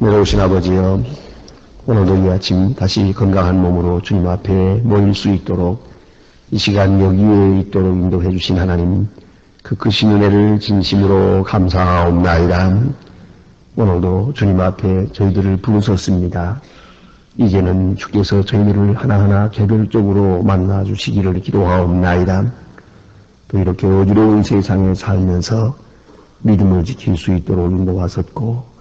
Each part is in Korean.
내려오신 아버지여, 오늘도 이 아침 다시 건강한 몸으로 주님 앞에 모일 수 있도록 이 시간 여기에 있도록 인도해 주신 하나님, 그 크신 은혜를 진심으로 감사하옵나이다. 오늘도 주님 앞에 저희들을 부르셨습니다. 이제는 주께서 저희들을 하나하나 개별적으로 만나 주시기를 기도하옵나이다. 또 이렇게 어지러운 세상에 살면서 믿음을 지킬 수 있도록 인도하셨고,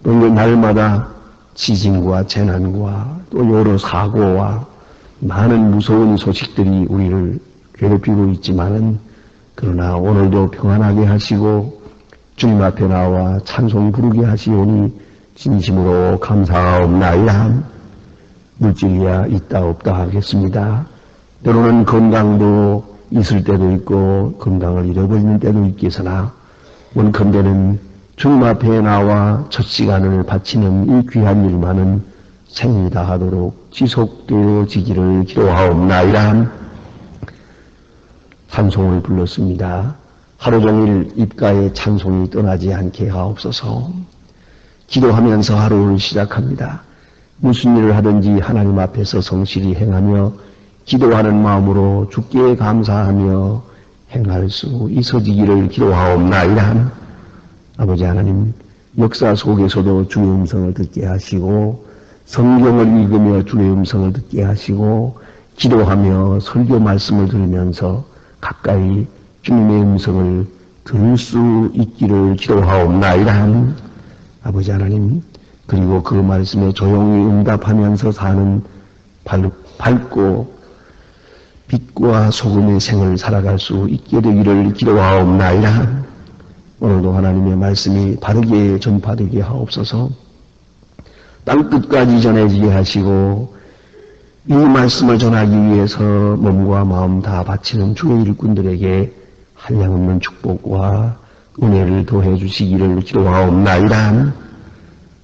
또 날마다 지진과 재난과 또 여러 사고와 많은 무서운 소식들이 우리를 괴롭히고 있지만은, 그러나 오늘도 평안하게 하시고 주님 앞에 나와 찬송 부르게 하시오니 진심으로 감사하옵나이다. 물질이야 있다 없다 하겠습니다. 때로는 건강도 있을 때도 있고 건강을 잃어버리는 때도 있겠으나, 원컨대는 주님 앞에 나와 첫 시간을 바치는 이 귀한 일만은 생리 다하도록 지속되어지기를 기도하옵나이다. 찬송을 불렀습니다. 하루 종일 입가에 찬송이 떠나지 않게 하옵소서. 기도하면서 하루를 시작합니다. 무슨 일을 하든지 하나님 앞에서 성실히 행하며 기도하는 마음으로 주께 감사하며 행할 수 있어지기를 기도하옵나이다. 아버지 하나님, 역사 속에서도 주의 음성을 듣게 하시고 성경을 읽으며 주의 음성을 듣게 하시고 기도하며 설교 말씀을 들으면서 가까이 주님의 음성을 들을 수 있기를 기도하옵나이다. 아버지 하나님, 그리고 그 말씀에 조용히 응답하면서 사는 밝고 빛과 소금의 생을 살아갈 수 있게 되기를 기도하옵나이다. 오늘도 하나님의 말씀이 바르게 전파되게 하옵소서. 땅끝까지 전해지게 하시고 이 말씀을 전하기 위해서 몸과 마음 다 바치는 주의 일꾼들에게 한량없는 축복과 은혜를 더해 주시기를 기도하옵나이다.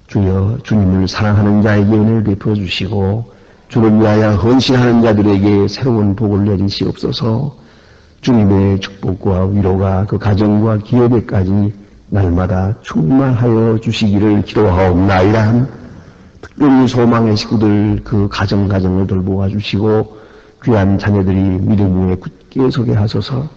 주여, 주님을 사랑하는 자에게 은혜를 베풀어 주시고 주를 위하여 헌신하는 자들에게 새로운 복을 내리시옵소서. 주님의 축복과 위로가 그 가정과 기업에까지 날마다 충만하여 주시기를 기도하옵나이다. 특별히 소망의 식구들 그 가정을 돌보아 주시고 귀한 자녀들이 믿음 위에 굳게 서게 하소서.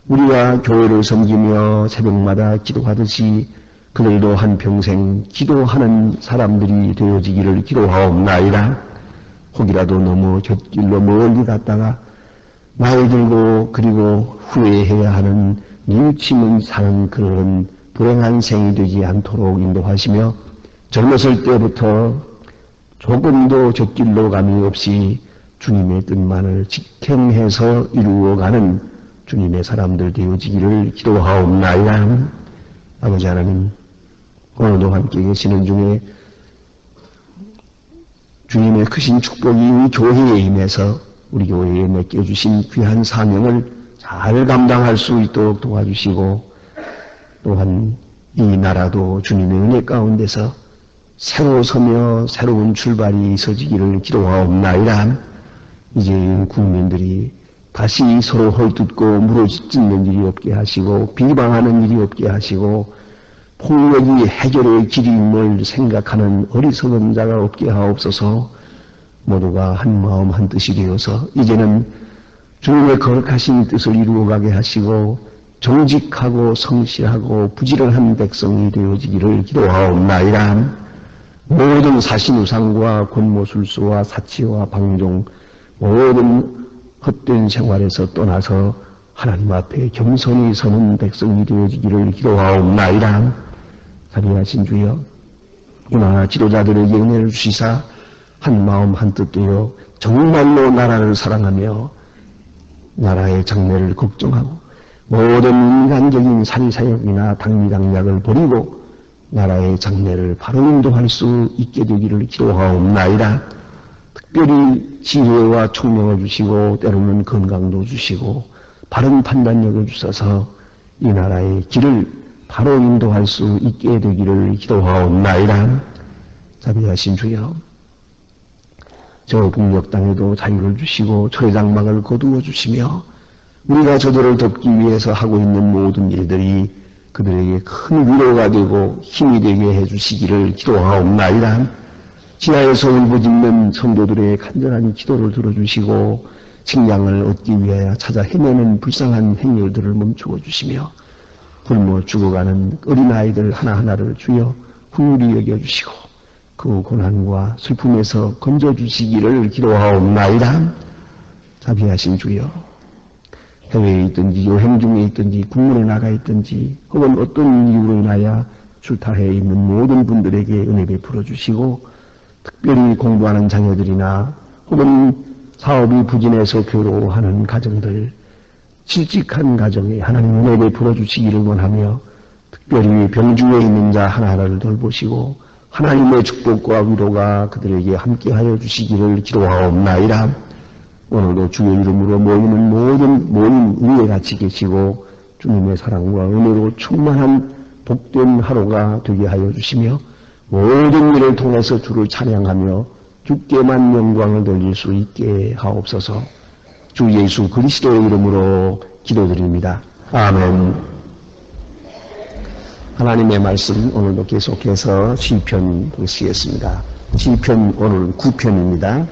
우리가 교회를 섬기며 새벽마다 기도하듯이 그들도 한평생 기도하는 사람들이 되어지기를 기도하옵나이다. 혹이라도 너무 곁길로 멀리 갔다가 나이 들고 그리고 후회해야 하는 뉘우침을 사는 그런 불행한 생이 되지 않도록 인도하시며 젊었을 때부터 조금도 곁길로 감이 없이 주님의 뜻만을 직행해서 이루어가는 주님의 사람들 되어지기를 기도하옵나이다. 아버지 하나님, 오늘도 함께 계시는 중에 주님의 크신 축복이 이 교회에 임해서 우리 교회에 맡겨주신 귀한 사명을 잘 감당할 수 있도록 도와주시고, 또한 이 나라도 주님의 은혜 가운데서 새로 서며 새로운 출발이 있어지기를 기도하옵나이다. 이제 국민들이 다시 서로 헐뜯고 물어짓는 일이 없게 하시고 비방하는 일이 없게 하시고 폭력이 해결의 길임을 생각하는 어리석은 자가 없게 하옵소서. 모두가 한 마음 한 뜻이 되어서 이제는 주님의 거룩하신 뜻을 이루어가게 하시고 정직하고 성실하고 부지런한 백성이 되어지기를 기도하옵나이다. 모든 사신우상과 권모술수와 사치와 방종, 모든 헛된 생활에서 떠나서 하나님 앞에 겸손히 서는 백성이 되어지기를 기도하옵나이다. 자비하신 주여, 이나 지도자들에게 은혜를 주시사 한 마음 한 뜻 되어 정말로 나라를 사랑하며 나라의 장래를 걱정하고 모든 인간적인 사리사욕이나 당리당략을 버리고 나라의 장래를 바로 인도할 수 있게 되기를 기도하옵나이다. 특별히 지혜와 총명을 주시고 때로는 건강도 주시고 바른 판단력을 주셔서 이 나라의 길을 바로 인도할 수 있게 되기를 기도하옵나이다. 자비하신 주여, 저 북녘 땅에도 자유를 주시고 철의 장막을 거두어 주시며 우리가 저들을 돕기 위해서 하고 있는 모든 일들이 그들에게 큰 위로가 되고 힘이 되게 해주시기를 기도하옵나이다. 지하에서 울부짖는 성도들의 간절한 기도를 들어주시고 식량을 얻기 위하여 찾아 헤매는 불쌍한 행렬들을 멈추어 주시며 굶어 죽어가는 어린아이들 하나하나를 주여 긍휼히 여겨주시고 그 고난과 슬픔에서 건져주시기를 기도하옵나이다. 자비하신 주여, 해외에 있든지 여행 중에 있든지 국문에 나가 있든지 혹은 어떤 이유로 인하여 출타해 있는 모든 분들에게 은혜 베풀어 주시고 특별히 공부하는 자녀들이나 혹은 사업이 부진해서 괴로워하는 가정들, 실직한 가정에 하나님 은혜 베풀어 주시기를 원하며 특별히 병중에 있는 자 하나하나를 돌보시고 하나님의 축복과 위로가 그들에게 함께하여 주시기를 기도하옵나이다. 오늘도 주의 이름으로 모이는 모든 모임 위에 같이 계시고 주님의 사랑과 은혜로 충만한 복된 하루가 되게 하여 주시며 모든 일을 통해서 주를 찬양하며 주께만 영광을 돌릴 수 있게 하옵소서. 주 예수 그리스도의 이름으로 기도드립니다. 아멘. 하나님의 말씀 오늘도 계속해서 시편 보시겠습니다. 시편 오늘 9편입니다.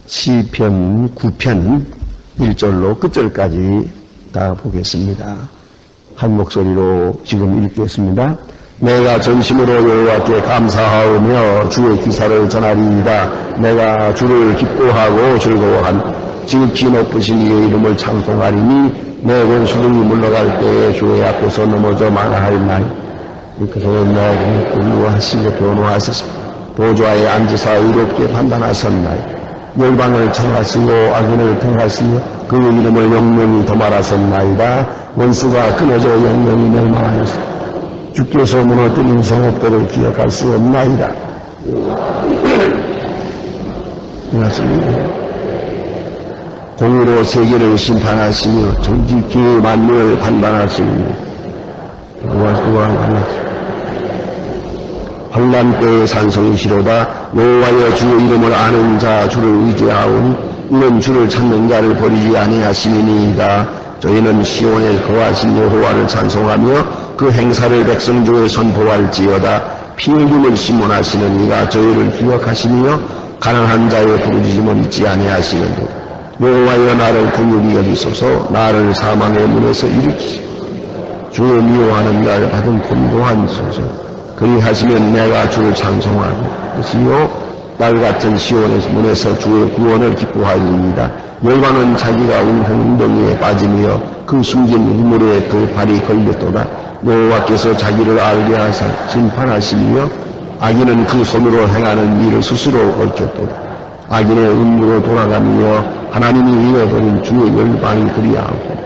시편 9편 1절로 끝절까지 다 보겠습니다. 한 목소리로 지금 읽겠습니다. 내가 전심으로 여호와께 감사하오며 주의 기사를 전하리이다. 내가 주를 기뻐하고 즐거워한 지극히 높으신 이의 이름을 찬송하리니 내 원수들이 물러갈 때에 주의 앞에서 넘어져 말하였나니 그래서 내게 공유하시고 변호하소서. 보좌에 앉으사 의롭게 판단하셨나니 열방을 청하시고 악인을 택하시며 그 이름을 영영히 도말하셨나이다. 원수가 끊어져 영영히 멸망하였으니 주께서 무너뜨린 성읍들을 기억할 수 없나이다. 고맙습니다. 공의로 세계를 심판하시며 정직히 만민을 판단하시며 환난 때의 산성이시로다. 여호와여 주의 이름을 아는 자 주를 의지하오니 이는 주를 찾는 자를 버리지 아니하시니이다. 저희는 시온에 거하신 여호와를 찬송하며 그 행사를 백성 중에 선포할지어다. 피 흘림을 심문하시는 이가 저희를 기억하시며 가난한 자의 부르짖음을 잊지 아니하시는데 여호와여 나를 긍휼히 여기소서. 나를 사망의 문에서 일으키시고 주의 미워하는 날 받은 곤고한소서. 그리하시면 내가 주를 찬송하고 그시요 날같은 시온의 문에서 주의 구원을 기뻐하리이다. 열방은 자기가 웅덩이에 빠지며 그 숨긴 우물에 그 발이 걸렸도다. 여호와께서 자기를 알게 하사 심판하시며 악인은 그 손으로 행하는 일을 스스로 얽혔도다. 악인의 음료로 돌아가며 하나님이 잃어버린 주의 열방이 그리하고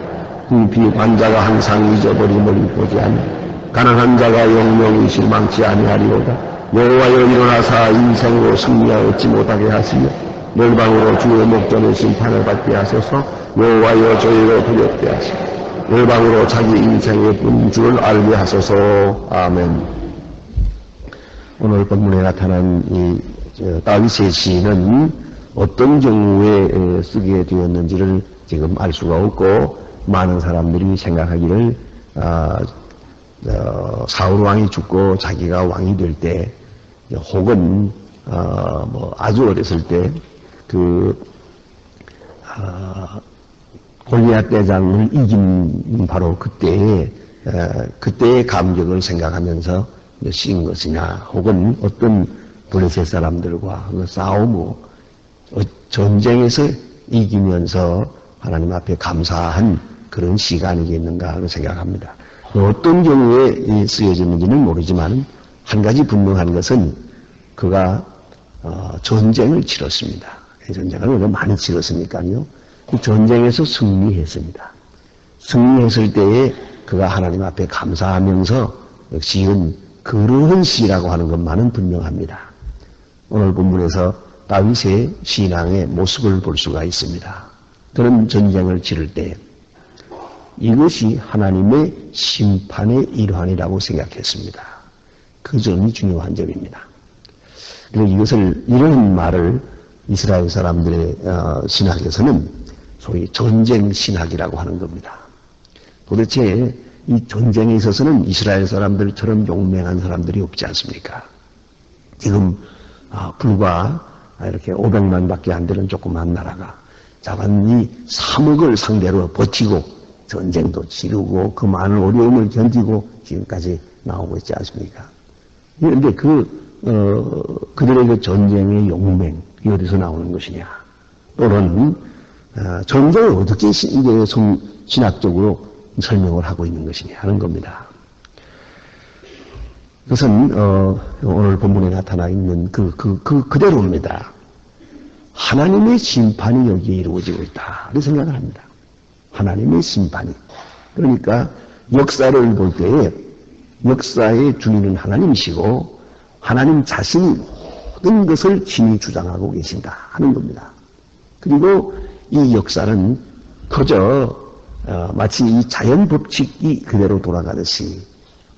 그 비반자가 항상 잊어버림을 보지 않는 가난한 자가 영영이 실망치 아니하리로다. 여호와여 일어나사 인생으로 승리하여 얻지 못하게 하시며 열방으로 주의 목전의 심판을 받게 하소서. 여호와여 저희로 두렵게 하시고 열방으로 자기 인생의 분주를 알게 하소서. 아멘. 오늘 본문에 나타난 이 다윗의 시는 어떤 경우에 쓰게 되었는지를 지금 알 수가 없고 많은 사람들이 생각하기를 사울 왕이 죽고 자기가 왕이 될 때 혹은 아주 어렸을 때 골리앗 대장을 이긴 바로 그때의 감격을 생각하면서 쓰인 것이냐, 혹은 어떤 블레셋 사람들과 그 싸움 후 전쟁에서 이기면서 하나님 앞에 감사한 그런 시간이겠는가 생각합니다. 어떤 경우에 쓰여졌는지는 모르지만 한 가지 분명한 것은 그가 전쟁을 치렀습니다. 전쟁을 왜 많이 치렀으니까요. 그 전쟁에서 승리했습니다. 승리했을 때에 그가 하나님 앞에 감사하면서 지은 그러한 시라고 하는 것만은 분명합니다. 오늘 본문에서 다윗의 신앙의 모습을 볼 수가 있습니다. 그런 전쟁을 치를 때 이것이 하나님의 심판의 일환이라고 생각했습니다. 그 점이 중요한 점입니다. 그리고 이런 말을 이스라엘 사람들의 신학에서는 소위 전쟁 신학이라고 하는 겁니다. 도대체 이 전쟁에 있어서는 이스라엘 사람들처럼 용맹한 사람들이 없지 않습니까? 지금 불과 이렇게 500만 밖에 안 되는 조그만 나라가 작은 이 3억을 상대로 버티고 전쟁도 치르고 그 많은 어려움을 견디고 지금까지 나오고 있지 않습니까? 그런데 그들의 그 전쟁의 용맹이 어디서 나오는 것이냐? 또는 전쟁을 어떻게 신학적으로 설명을 하고 있는 것이냐 하는 겁니다. 그것은 오늘 본문에 나타나 있는 그대로입니다. 하나님의 심판이 여기에 이루어지고 있다. 이렇게 생각을 합니다. 하나님의 심판이. 그러니까 역사를 볼 때에 역사의 주인은 하나님이시고 하나님 자신이 모든 것을 친히 주장하고 계신다 하는 겁니다. 그리고 이 역사는 그저 마치 이 자연 법칙이 그대로 돌아가듯이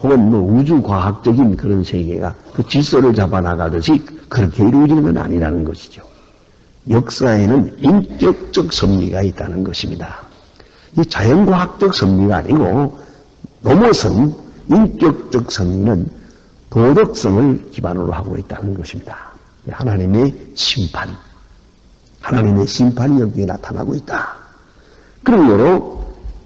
혹은 우주과학적인 그런 세계가 그 질서를 잡아나가듯이 그렇게 이루어지는 건 아니라는 것이죠. 역사에는 인격적 섭리가 있다는 것입니다. 이 자연과학적 섭리가 아니고 넘어선 인격적 섭리는 도덕성을 기반으로 하고 있다는 것입니다. 하나님의 심판, 하나님의 심판이 여기에 나타나고 있다. 그러므로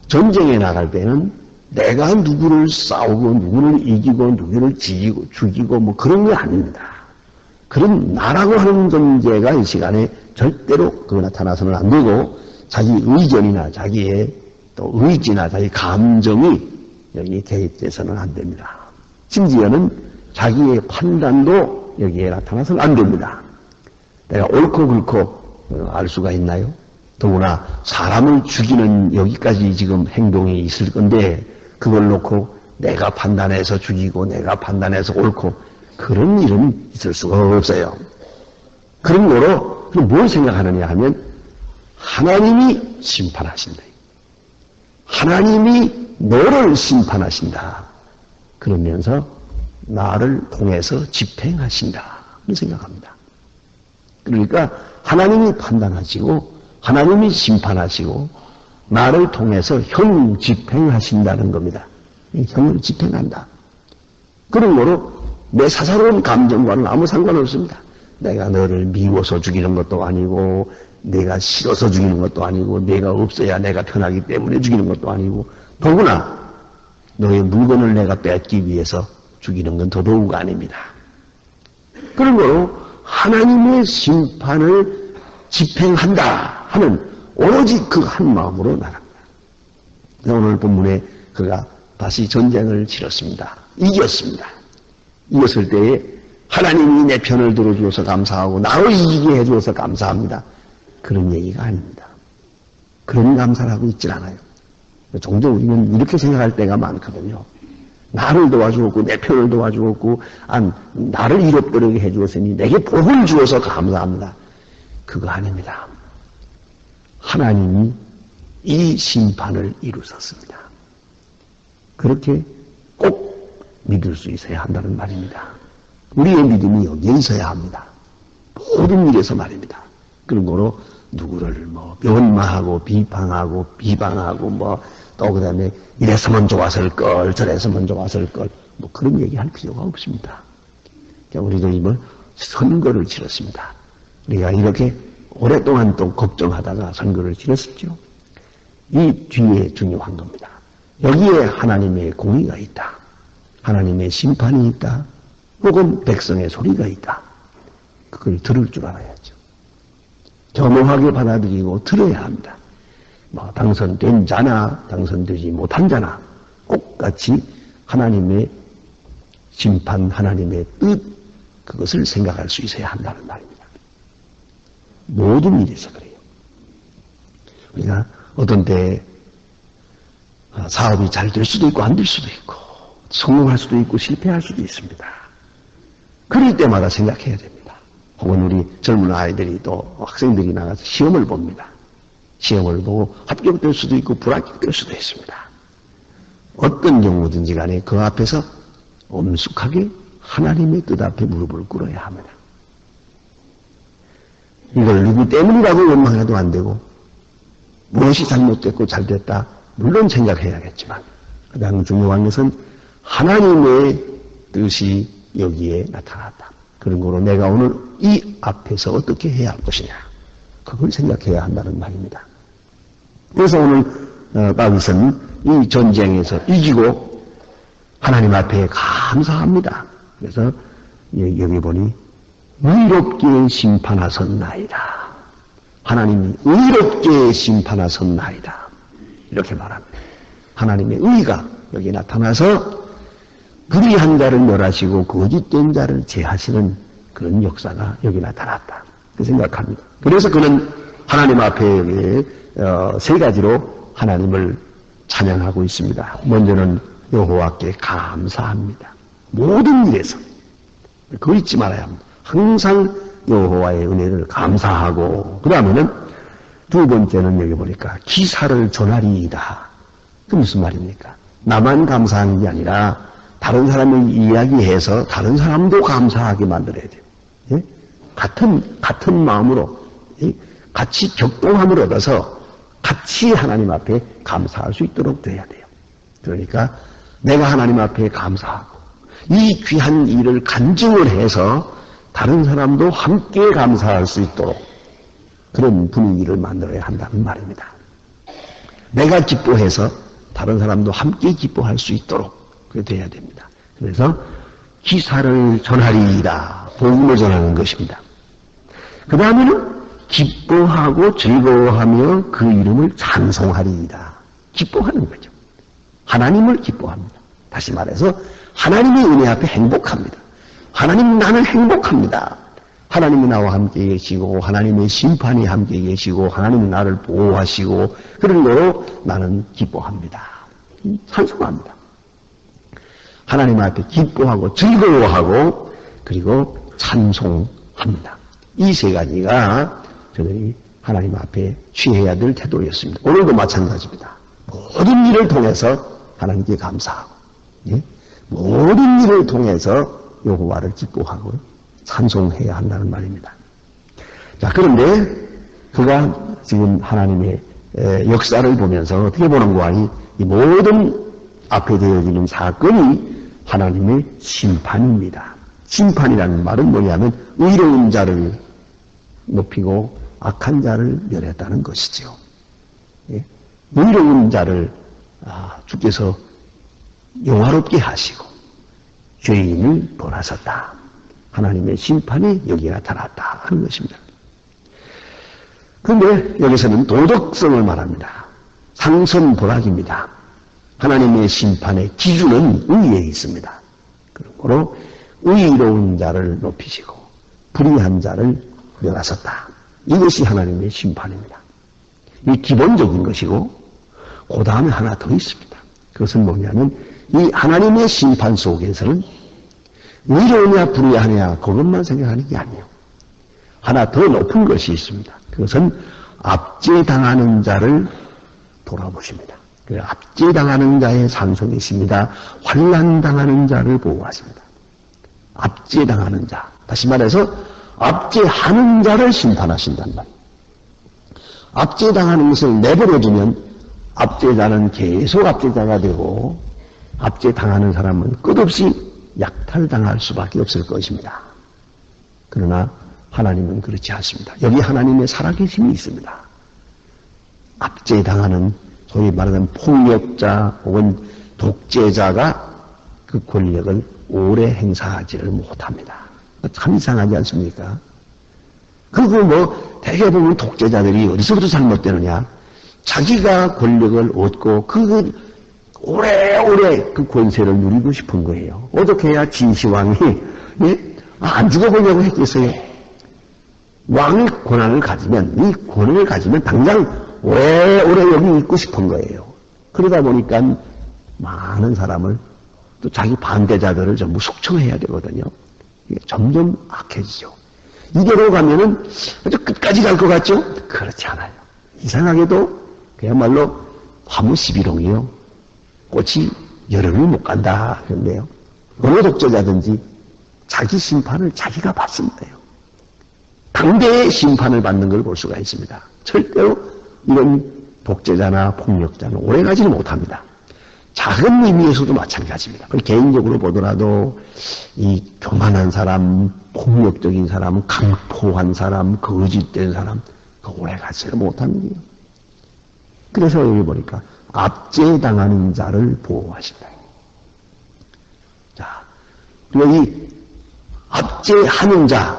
전쟁에 나갈 때는 내가 누구를 싸우고 누구를 이기고 누구를 죽이고 뭐 그런 게 아닙니다. 그런 나라고 하는 존재가 이 시간에 절대로 그거 나타나서는 안 되고 자기 의견이나 자기의 또 의지나 자기 감정이 여기에 개입돼서는 안 됩니다. 심지어는 자기의 판단도 여기에 나타나서는 안 됩니다. 내가 옳고 그렇고 알 수가 있나요? 더구나 사람을 죽이는 여기까지 지금 행동이 있을 건데 그걸 놓고 내가 판단해서 죽이고 내가 판단해서 옳고 그런 일은 있을 수가 없어요. 그런 거로 뭘 생각하느냐 하면 하나님이 심판하신다. 하나님이 너를 심판하신다. 그러면서 나를 통해서 집행하신다. 이렇게 생각합니다. 그러니까 하나님이 판단하시고 하나님이 심판하시고 나를 통해서 형 집행하신다는 겁니다. 형을 집행한다. 그런 거로 내 사사로운 감정과는 아무 상관없습니다. 내가 너를 미워서 죽이는 것도 아니고 내가 싫어서 죽이는 것도 아니고 내가 없어야 내가 편하기 때문에 죽이는 것도 아니고 더구나 너의 물건을 내가 뺏기 위해서 죽이는 건 더더욱 아닙니다. 그런 거로 하나님의 심판을 집행한다 하는 오로지 그 한 마음으로 나갑니다. 오늘 본문에 그가 다시 전쟁을 치렀습니다. 이겼습니다. 이겼을 때에 하나님이 내 편을 들어주어서 감사하고 나로 이기게 해주어서 감사합니다. 그런 얘기가 아닙니다. 그런 감사를 하고 있질 않아요. 종종 우리는 이렇게 생각할 때가 많거든요. 나를 도와주었고 내 편을 도와주었고 나를 이롭게 해주었으니 내게 복을 주어서 감사합니다. 그거 아닙니다. 하나님이 이 심판을 이루셨습니다. 그렇게 꼭 믿을 수 있어야 한다는 말입니다. 우리의 믿음이 여기에 있어야 합니다. 모든 일에서 말입니다. 그런 거로 누구를 면마하고 비방하고 또 그다음에 이래서만 좋았을 걸 저래서만 좋았을 걸 그런 얘기할 필요가 없습니다. 우리도 이번 선거를 치렀습니다. 우리가 이렇게 오랫동안 또 걱정하다가 선거를 치렀었죠. 이 뒤에 중요한 겁니다. 여기에 하나님의 공의가 있다. 하나님의 심판이 있다. 혹은 백성의 소리가 있다. 그걸 들을 줄 알아야죠. 겸허하게 받아들이고 들어야 합니다. 당선된 자나 당선되지 못한 자나 똑같이 하나님의 심판, 하나님의 뜻 그것을 생각할 수 있어야 한다는 말입니다. 모든 일에서 그래요. 우리가 어떤 때 사업이 잘 될 수도 있고 안 될 수도 있고 성공할 수도 있고 실패할 수도 있습니다. 그럴 때마다 생각해야 됩니다. 혹은 우리 젊은 아이들이 또 학생들이 나가서 시험을 봅니다. 시험을 보고 합격될 수도 있고 불합격될 수도 있습니다. 어떤 경우든지 간에 그 앞에서 엄숙하게 하나님의 뜻 앞에 무릎을 꿇어야 합니다. 이걸 누구 때문이라고 원망해도 안 되고 무엇이 잘못됐고 잘됐다 물론 생각해야겠지만 가장 중요한 것은 하나님의 뜻이 여기에 나타났다. 그런 거로 내가 오늘 이 앞에서 어떻게 해야 할 것이냐. 그걸 생각해야 한다는 말입니다. 그래서 오늘 다윗은 이 전쟁에서 이기고 하나님 앞에 감사합니다. 그래서 여기 보니 의롭게 심판하셨나이다. 하나님이 의롭게 심판하셨나이다. 이렇게 말합니다. 하나님의 의가 여기 나타나서 불의한 자를 멸하시고 거짓된 자를 제하시는 그런 역사가 여기 나타났다. 그 생각합니다. 그래서 그는 하나님 앞에 여기 세 가지로 하나님을 찬양하고 있습니다. 먼저는 여호와께 감사합니다. 모든 일에서 그거 잊지 말아야 합니다. 항상 여호와의 은혜를 감사하고 그 다음에는 두 번째는 여기 보니까 기사를 전하리이다. 그 무슨 말입니까? 나만 감사하는 게 아니라 다른 사람을 이야기해서 다른 사람도 감사하게 만들어야 돼요. 예? 같은 마음으로 같이 격동함을 얻어서 같이 하나님 앞에 감사할 수 있도록 돼야 돼요. 그러니까 내가 하나님 앞에 감사하고 이 귀한 일을 간증을 해서 다른 사람도 함께 감사할 수 있도록 그런 분위기를 만들어야 한다는 말입니다. 내가 기뻐해서 다른 사람도 함께 기뻐할 수 있도록 그렇게 돼야 됩니다. 그래서 기사를 전하리이다. 복음을 전하는 것입니다. 그 다음에는 기뻐하고 즐거워하며 그 이름을 찬송하리이다. 기뻐하는 거죠. 하나님을 기뻐합니다. 다시 말해서 하나님의 은혜 앞에 행복합니다. 하나님 나는 행복합니다. 하나님이 나와 함께 계시고 하나님의 심판이 함께 계시고 하나님이 나를 보호하시고 그런 거로 나는 기뻐합니다. 찬송합니다. 하나님 앞에 기뻐하고 즐거워하고 그리고 찬송합니다. 이 세 가지가 저들이 하나님 앞에 취해야 될 태도였습니다. 오늘도 마찬가지입니다. 모든 일을 통해서 하나님께 감사하고 예? 모든 일을 통해서 여호와를 기뻐하고 찬송해야 한다는 말입니다. 자, 그런데 그가 지금 하나님의 역사를 보면서 어떻게 보는가 하니 이 모든 앞에 되어지는 사건이 하나님의 심판입니다. 심판이라는 말은 뭐냐면 의로운 자를 높이고 악한 자를 멸했다는 것이죠. 예? 의로운 자를 주께서 영화롭게 하시고 죄인을 벌하셨다. 하나님의 심판이 여기에 나타났다 하는 것입니다. 그런데 여기서는 도덕성을 말합니다. 상선불악입니다. 하나님의 심판의 기준은 의에 있습니다. 그러므로 의로운 자를 높이시고 불의한 자를 멸하셨다. 이것이 하나님의 심판입니다. 이 기본적인 것이고 그 다음에 하나 더 있습니다. 그것은 뭐냐면 이 하나님의 심판 속에서는 의로우냐 불의하냐 그것만 생각하는 게 아니에요. 하나 더 높은 것이 있습니다. 그것은 압제당하는 자를 돌아보십니다. 압제당하는 자의 산성이십니다. 환난당하는 자를 보호하십니다. 압제당하는 자. 다시 말해서 압제하는 자를 심판하신단 말이에요. 압제당하는 것을 내버려두면 압제자는 계속 압제자가 되고 압제당하는 사람은 끝없이 약탈당할 수밖에 없을 것입니다. 그러나 하나님은 그렇지 않습니다. 여기 하나님의 살아계심이 있습니다. 압제당하는 소위 말하는 폭력자 혹은 독재자가 그 권력을 오래 행사하지를 못합니다. 참 이상하지 않습니까? 그리고 대개 보면 독재자들이 어디서부터 잘못되느냐? 자기가 권력을 얻고 오래오래 그 권세를 누리고 싶은 거예요. 어떻게 해야 진시황이 안 죽어보려고 했겠어요? 왕의 권한을 가지면 이 권한을 가지면 당장 오래오래 여기 있고 싶은 거예요. 그러다 보니까 많은 사람을 또 자기 반대자들을 전부 숙청해야 되거든요. 이게 점점 악해지죠. 이대로 가면은 아주 끝까지 갈 것 같죠? 그렇지 않아요. 이상하게도 그야말로 화무 11홍이요. 꽃이 열흘을 못 간다. 그런데요. 어느 독재자든지 자기 심판을 자기가 받습니다. 당대의 심판을 받는 걸 볼 수가 있습니다. 절대로 이런 독재자나 폭력자는 오래가지는 못합니다. 작은 의미에서도 마찬가지입니다. 개인적으로 보더라도 이 교만한 사람, 폭력적인 사람, 강포한 사람, 거짓된 사람 그 오래가지는 못합니다. 그래서 여기 보니까 압제당하는 자를 보호하신다. 자, 여기 압제하는 자에게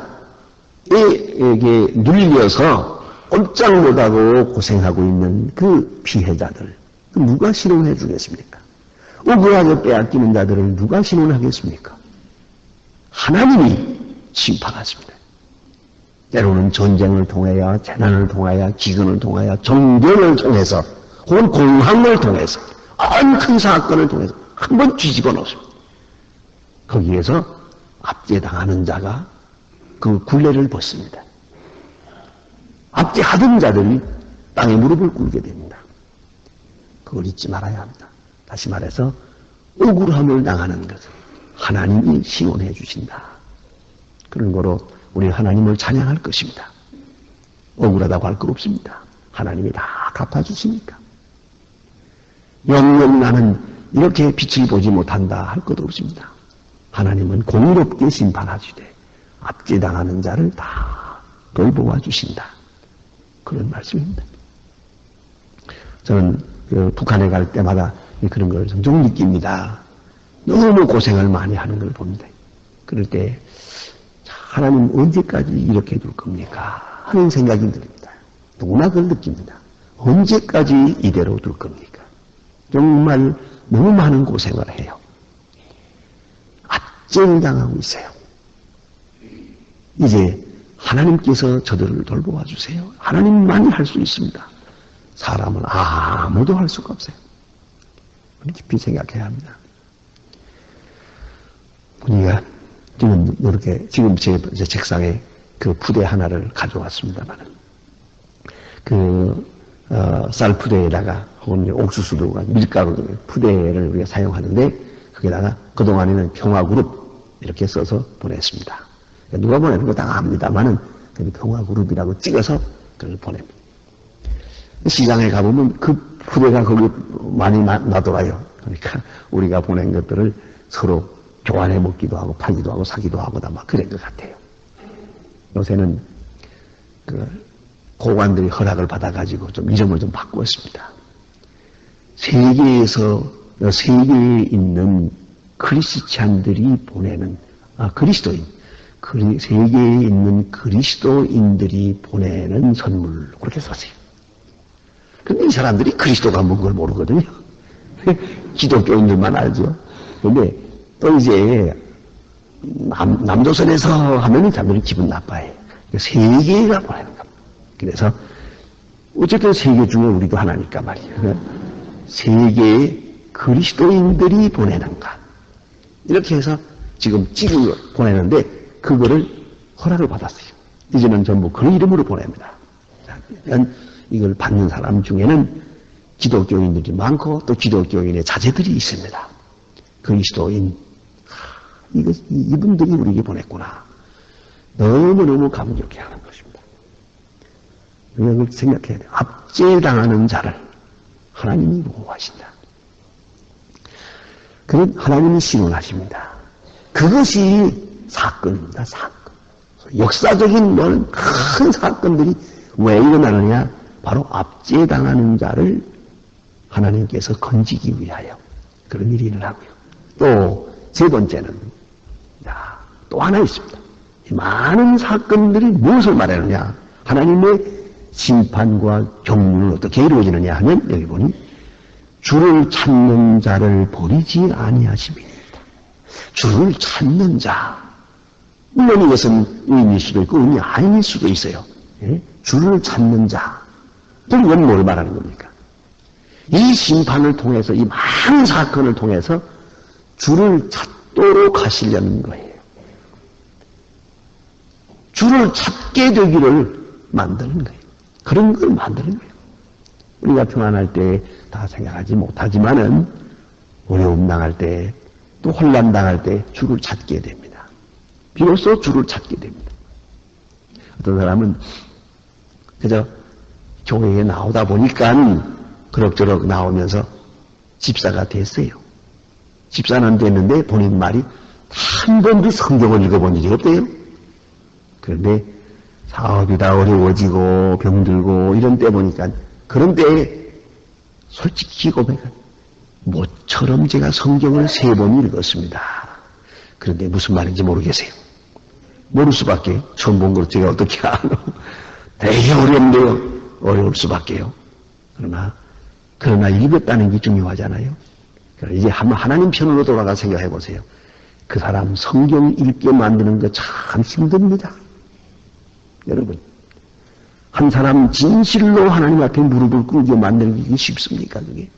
눌려서 꼼짝 못하고 고생하고 있는 그 피해자들, 누가 신원해 주겠습니까? 억울하게 빼앗기는 자들을 누가 신원하겠습니까? 하나님이 심판하십니다. 때로는 전쟁을 통하여, 재난을 통하여, 기근을 통하여, 정변을 통해서, 혹은 공황을 통해서, 큰 사건을 통해서 한번 뒤집어 놓습니다. 거기에서 압제당하는 자가 그 굴레를 벗습니다. 압제하던 자들이 땅에 무릎을 꿇게 됩니다. 그걸 잊지 말아야 합니다. 다시 말해서 억울함을 당하는 것을 하나님이 시원해 주신다. 그런 거로 우리 하나님을 찬양할 것입니다. 억울하다고 할 것 없습니다. 하나님이 다 갚아주시니까. 영영 나는 이렇게 빛을 보지 못한다 할 것도 없습니다. 하나님은 공의롭게 심판하시되 압제당하는 자를 다 돌보아 주신다. 그런 말씀입니다. 저는 북한에 갈 때마다 그런 걸 종종 느낍니다. 너무 고생을 많이 하는 걸 봅니다. 그럴 때 하나님 언제까지 이렇게 둘 겁니까? 하는 생각이 듭니다. 누구나 그걸 느낍니다. 언제까지 이대로 둘 겁니까? 정말 너무 많은 고생을 해요. 압제당하고 있어요. 이제 하나님께서 저들을 돌보아 주세요. 하나님만이 할 수 있습니다. 사람은 아무도 할 수가 없어요. 깊이 생각해야 합니다. 우리가 지금 이렇게 지금 제 책상에 그 푸대 하나를 가져왔습니다만 쌀 푸대에다가 혹은 옥수수도 밀가루 푸대를 우리가 사용하는데 거기다가 그동안에는 평화그룹 이렇게 써서 보냈습니다. 누가 보내는 거 다 압니다만은 평화그룹이라고 찍어서 그걸 보냅니다. 시장에 가보면 그 푸대가 거기 많이 나돌아요. 그러니까 우리가 보낸 것들을 서로 교환해 먹기도 하고 팔기도 하고 사기도 하고 다 막 그런 것 같아요. 요새는 고관들이 허락을 받아가지고 좀 이름을 좀 바꾸었습니다. 세계에 있는 크리스찬들이 보내는 그리스도인, 세계에 있는 그리스도인들이 보내는 선물 그렇게 썼어요. 근데 이 사람들이 그리스도가 뭔 걸 모르거든요. 기독교인들만 알죠. 근데 또 이제 남조선에서 하면 이 사람들이 기분 나빠해. 세계가 보내는 겁니다. 그래서 어쨌든 세계 중에 우리도 하나니까 말이에요. 세계에 그리스도인들이 보내는가 이렇게 해서 지금 찍은 거 보내는데 그거를 허락을 받았어요. 이제는 전부 그 이름으로 보냅니다. 이걸 받는 사람 중에는 기독교인들이 많고 또 기독교인의 자제들이 있습니다. 그리스도인 이분들이 우리에게 보냈구나. 너무너무 감격해 하는 것입니다. 이걸 생각해야 돼요. 압제당하는 자를 하나님이 보호하신다. 그건 하나님이 신원하십니다. 그것이 사건입니다. 사건. 역사적인 큰 사건들이 왜 일어나느냐? 바로 압제당하는 자를 하나님께서 건지기 위하여 그런 일이 일어나고요. 또 세 번째는 또 하나 있습니다. 이 많은 사건들이 무엇을 말하느냐? 하나님의 심판과 경륜은 어떻게 이루어지느냐 하면 여기 보니 주를 찾는 자를 버리지 아니하심이니이다. 주를 찾는 자. 물론 이것은 의미일 수도 있고 의미 아닐 수도 있어요. 예? 주를 찾는 자. 이건 뭘 말하는 겁니까? 이 심판을 통해서 이 많은 사건을 통해서 주를 찾도록 하시려는 거예요. 주를 찾게 되기를 만드는 거예요. 그런 걸 만드는 거예요. 우리가 평안할 때 다 생각하지 못하지만은 어려움 당할 때 또 혼란 당할 때 주를 찾게 됩니다. 비로소 주를 찾게 됩니다. 어떤 사람은 그저 교회에 나오다 보니까 그럭저럭 나오면서 집사가 됐어요. 집사는 됐는데 본인 말이 한 번도 성경을 읽어본 적이 없대요. 그런데 사업이 다 어려워지고 병들고 이런 때 보니까 그런 때에 솔직히 고백한 모처럼 제가 성경을 3번 읽었습니다. 그런데 무슨 말인지 모르겠어요. 모를 수밖에. 처음 본 걸 제가 어떻게 아노. 되게 어렵네요. 어려울 수밖에요. 그러나 읽었다는 게 중요하잖아요. 이제 한번 하나님 편으로 돌아가 생각해 보세요. 그 사람 성경 읽게 만드는 거 참 힘듭니다. 여러분, 한 사람 진실로 하나님 앞에 무릎을 꿇게 만드는 게 쉽습니까? 그게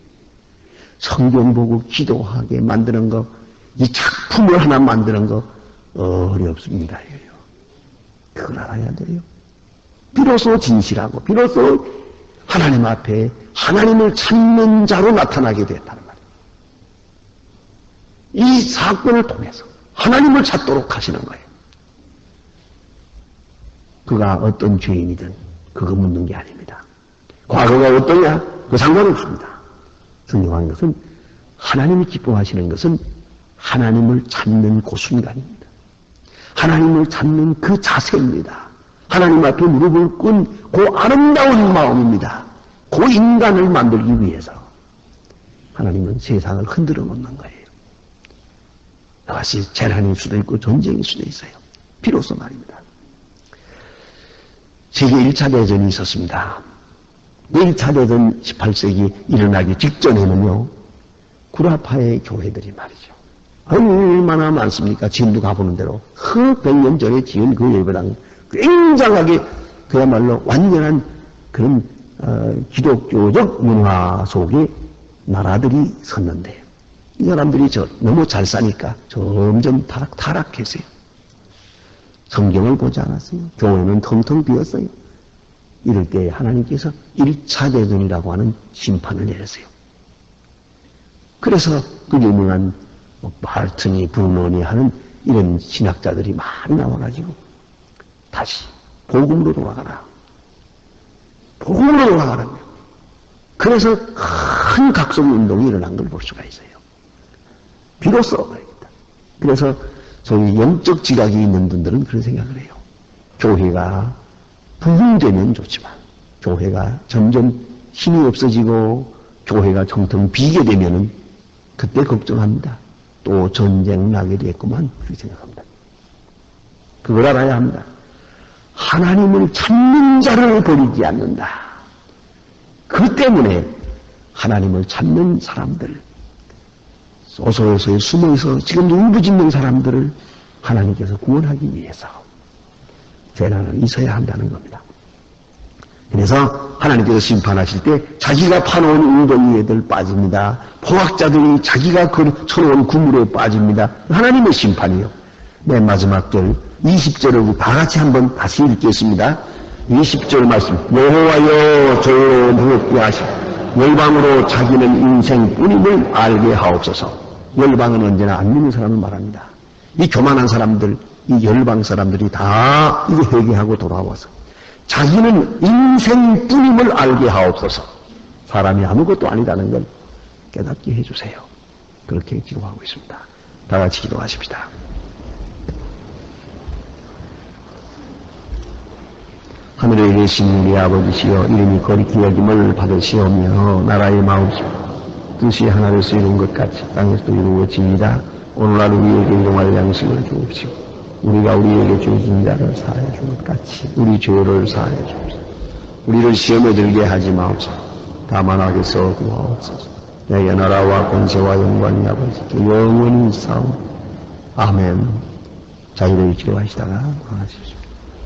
성경 보고 기도하게 만드는 거, 이 작품을 하나 만드는 거 어렵습니다. 그걸 알아야 돼요. 비로소 진실하고 비로소 하나님 앞에 하나님을 찾는 자로 나타나게 됐다는 말이에요. 이 사건을 통해서 하나님을 찾도록 하시는 거예요. 그가 어떤 죄인이든 그거 묻는 게 아닙니다. 과거가 어떠냐? 그 상관없습니다. 중요한 것은 하나님이 기뻐하시는 것은 하나님을 찾는 그 순간입니다. 하나님을 찾는 그 자세입니다. 하나님 앞에 무릎을 꿇은 그 아름다운 마음입니다. 그 인간을 만들기 위해서 하나님은 세상을 흔들어 놓는 거예요. 이것이 재난일 수도 있고 전쟁일 수도 있어요. 비로소 말입니다. 세계 1차 대전이 있었습니다. 1차 대전 18세기 일어나기 직전에는요, 구라파의 교회들이 말이죠. 얼마나 많습니까? 지금도 가보는 대로. 100년 전에 지은 그 예배당, 굉장하게 그야말로 완전한 그런 기독교적 문화 속에 나라들이 섰는데, 이 사람들이 너무 잘 사니까 점점 타락했어요. 성경을 보지 않았어요. 교회는 텅텅 비었어요. 이럴 때 하나님께서 1차 대전이라고 하는 심판을 내렸어요. 그래서 그 유명한 말트니, 브루노니 하는 이런 신학자들이 많이 나와가지고 다시 복음으로 돌아가라. 복음으로 돌아가라며. 그래서 큰 각성운동이 일어난 걸 볼 수가 있어요. 비로소 말입니다. 그래서 소위 영적 지각이 있는 분들은 그런 생각을 해요. 교회가 부흥되면 좋지만 교회가 점점 힘이 없어지고 교회가 텅텅 비게 되면은 그때 걱정합니다. 또 전쟁 나게 됐구만 그렇게 생각합니다. 그걸 알아야 합니다. 하나님을 찾는 자를 버리지 않는다. 그 때문에 하나님을 찾는 사람들, 소소소에 숨어서 지금 울부짖는 사람들을 하나님께서 구원하기 위해서 재난은 있어야 한다는 겁니다. 그래서 하나님께서 심판하실 때 자기가 파놓은 웅덩이에들 빠집니다. 포악자들이 자기가 쳐놓은 구물에 빠집니다. 하나님의 심판이요. 맨 마지막 절 20절을 다 같이 한번 다시 읽겠습니다. 20절 말씀. 여호와여 저로 무겁게 하시고 열방으로 자기는 인생뿐임을 알게 하옵소서. 열방은 언제나 안 믿는 사람을 말합니다. 이 교만한 사람들, 이 열방 사람들이 다 이게 회개하고 돌아와서 자기는 인생뿐임을 알게 하옵소서. 사람이 아무것도 아니다는 걸 깨닫게 해주세요. 그렇게 기도하고 있습니다. 다 같이 기도하십시다. 하늘에 계신 우리 아버지시여, 이름이 거룩히 여김을 받으시오며 나라의 마음시오 뜻이 하나로서 이룬 것 같이 땅에서도 이루어집니다. 오늘날 우리에게 일용할 양식을 주옵시고 우리가 우리에게 주신 자를 사하여 준 것 같이 우리 죄를 사하여 주옵소서. 우리를 시험에 들게 하지 마옵소서. 다만 악에서 구하옵소서. 내게 나라와 권세와 영광이 아버지께 영원히 있사오니 아멘. 자유를 기도하시다가 나가십시오.